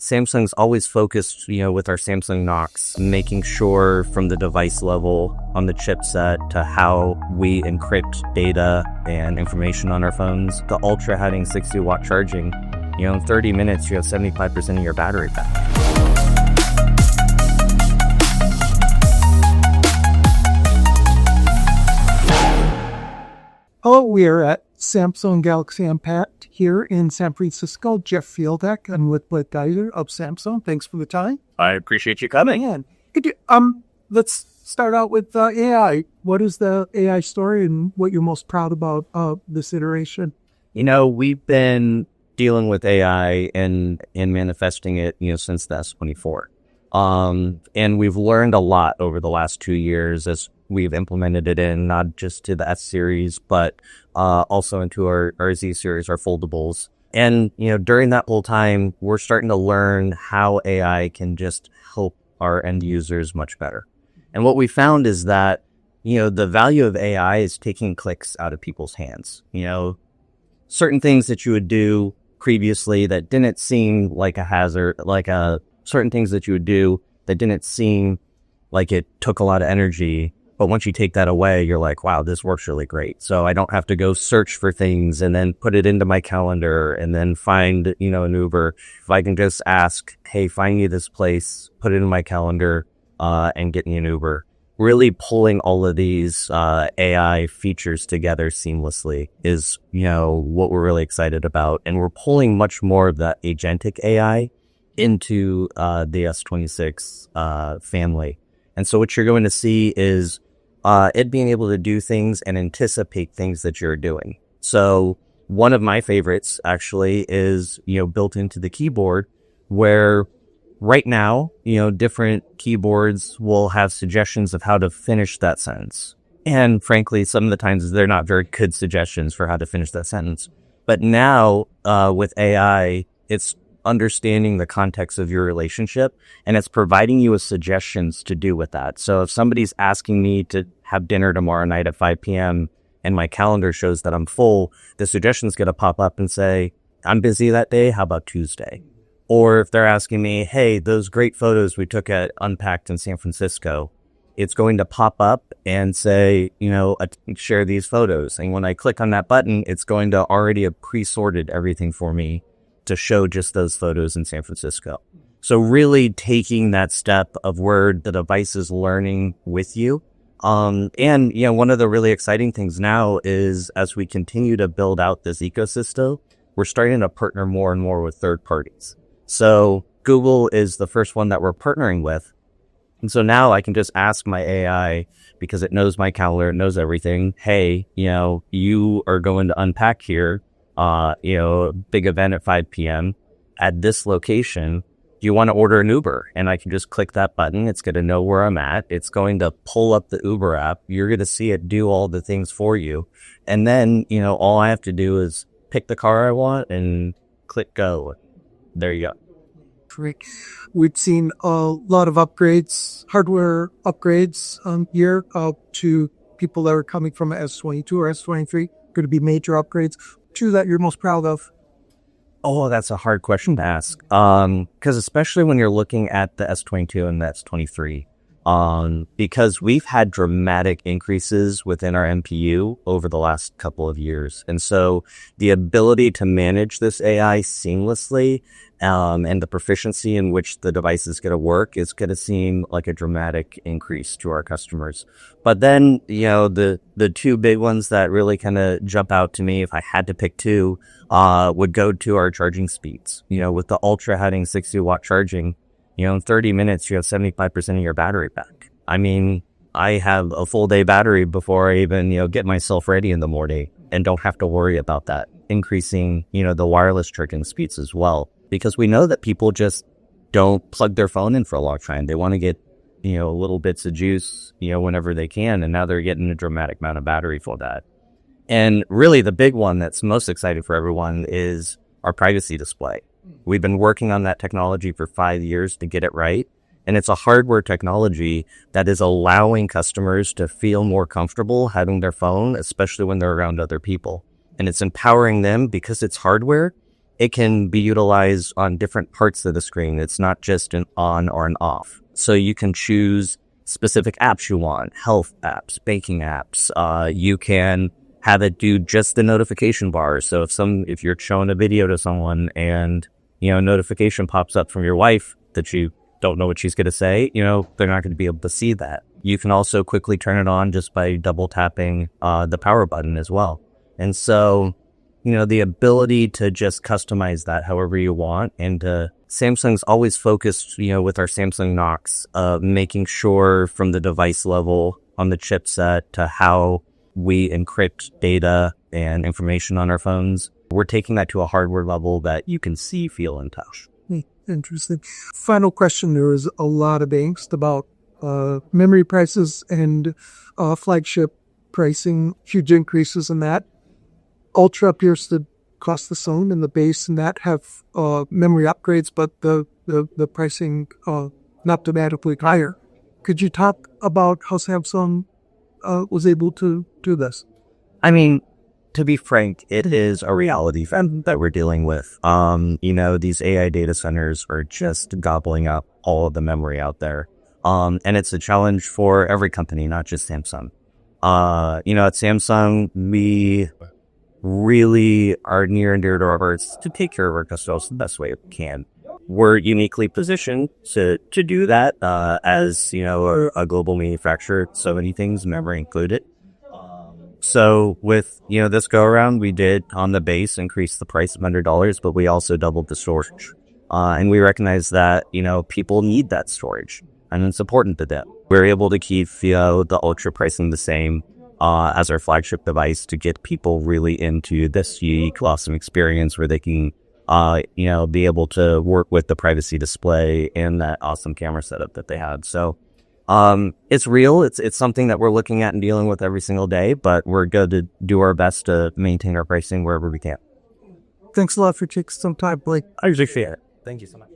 Samsung's always focused, with our Samsung Knox, making sure from the device level on the chipset to how we encrypt data and information on our phones. The Ultra having 60-watt charging, in 30 minutes, you have 75% of your battery back. Hello, we are at Samsung Galaxy Unpacked here in San Francisco. Jeff Fieldhack. I'm with Blake Gaiser of Samsung. Thanks for the time. I appreciate you coming. Man, could you, let's start out with AI. What is the AI story and what you're most proud about this iteration? We've been dealing with AI and manifesting it, since the S24. And we've learned a lot over the last 2 years as we've implemented it in not just to the S series, but also into our Z series, our foldables. And, during that whole time, we're starting to learn how AI can just help our end users much better. And what we found is that, the value of AI is taking clicks out of people's hands. Certain things that you would do previously that didn't seem like a hazard, certain things that you would do that didn't seem like it took a lot of energy. But once you take that away, you're like, wow, this works really great. So I don't have to go search for things and then put it into my calendar and then find, an Uber. If I can just ask, hey, find me this place, put it in my calendar, and get me an Uber. Really pulling all of these AI features together seamlessly is, what we're really excited about. And we're pulling much more of that agentic AI into the S26 family. And so what you're going to see is it being able to do things and anticipate things that you're doing. So one of my favorites actually is, built into the keyboard, where right now, different keyboards will have suggestions of how to finish that sentence. And frankly, some of the times they're not very good suggestions for how to finish that sentence. But now with AI, it's understanding the context of your relationship, and it's providing you with suggestions to do with that. So if somebody's asking me to have dinner tomorrow night at 5 p.m. and my calendar shows that I'm full, the suggestion's going to pop up and say, I'm busy that day. How about Tuesday? Or if they're asking me, hey, those great photos we took at Unpacked in San Francisco, it's going to pop up and say, share these photos. And when I click on that button, it's going to already have pre-sorted everything for me to show just those photos in San Francisco. So really taking that step of where the device is learning with you. And one of the really exciting things now is as we continue to build out this ecosystem, we're starting to partner more and more with third parties. So Google is the first one that we're partnering with. And so now I can just ask my AI, because it knows my calendar, it knows everything. Hey, you are going to unpack here. Big event at 5 p.m. at this location. Do you want to order an Uber? And I can just click that button. It's going to know where I'm at. It's going to pull up the Uber app. You're going to see it do all the things for you. And then, all I have to do is pick the car I want and click go. There you go. Great. We've seen a lot of upgrades, hardware upgrades here to people that are coming from S22 or S23. Going to be major upgrades. Two that you're most proud of? Oh, that's a hard question to ask. Because especially when you're looking at the S22 and the S23, because we've had dramatic increases within our MPU over the last couple of years. And so the ability to manage this AI seamlessly, and the proficiency in which the device is going to work is going to seem like a dramatic increase to our customers. But then, the two big ones that really kind of jump out to me, if I had to pick two, would go to our charging speeds. With the Ultra having 60-watt charging, in 30 minutes, you have 75% of your battery back. I mean, I have a full day battery before I even, get myself ready in the morning and don't have to worry about that. Increasing, the wireless charging speeds as well. Because we know that people just don't plug their phone in for a long time. They want to get, little bits of juice, whenever they can. And now they're getting a dramatic amount of battery for that. And really the big one that's most exciting for everyone is our privacy display. We've been working on that technology for 5 years to get it right. And it's a hardware technology that is allowing customers to feel more comfortable having their phone, especially when they're around other people. And it's empowering them because it's hardware. it can be utilized on different parts of the screen. It's not just an on or an off. So you can choose specific apps you want, health apps, banking apps. You can have it do just the notification bar. So if you're showing a video to someone and, a notification pops up from your wife that you don't know what she's going to say, they're not going to be able to see that. You can also quickly turn it on just by double tapping the power button as well. And so, the ability to just customize that however you want. And Samsung's always focused, with our Samsung Knox, making sure from the device level on the chipset to how we encrypt data and information on our phones. We're taking that to a hardware level that you can see, feel, and touch. Interesting. Final question. There is a lot of angst about memory prices and flagship pricing, huge increases in that. Ultra appears to cost the same, and the base and that have memory upgrades, but the pricing not dramatically higher. Could you talk about how Samsung was able to do this? I mean, to be frank, it is a reality that we're dealing with. These AI data centers are just gobbling up all of the memory out there. And it's a challenge for every company, not just Samsung. At Samsung, we really are near and dear to our hearts to take care of our customers the best way we can. We're uniquely positioned to do that, as, a global manufacturer, so many things, memory included. So with, this go around, we did on the base increase the price of $100, but we also doubled the storage. And we recognize that, people need that storage and it's important to them. We're able to keep, the Ultra pricing the same, as our flagship device to get people really into this unique, awesome experience where they can, be able to work with the privacy display and that awesome camera setup that they had. So, it's real. It's something that we're looking at and dealing with every single day, but we're going to do our best to maintain our pricing wherever we can. Thanks a lot for taking some time, Blake. I appreciate it. Thank you so much.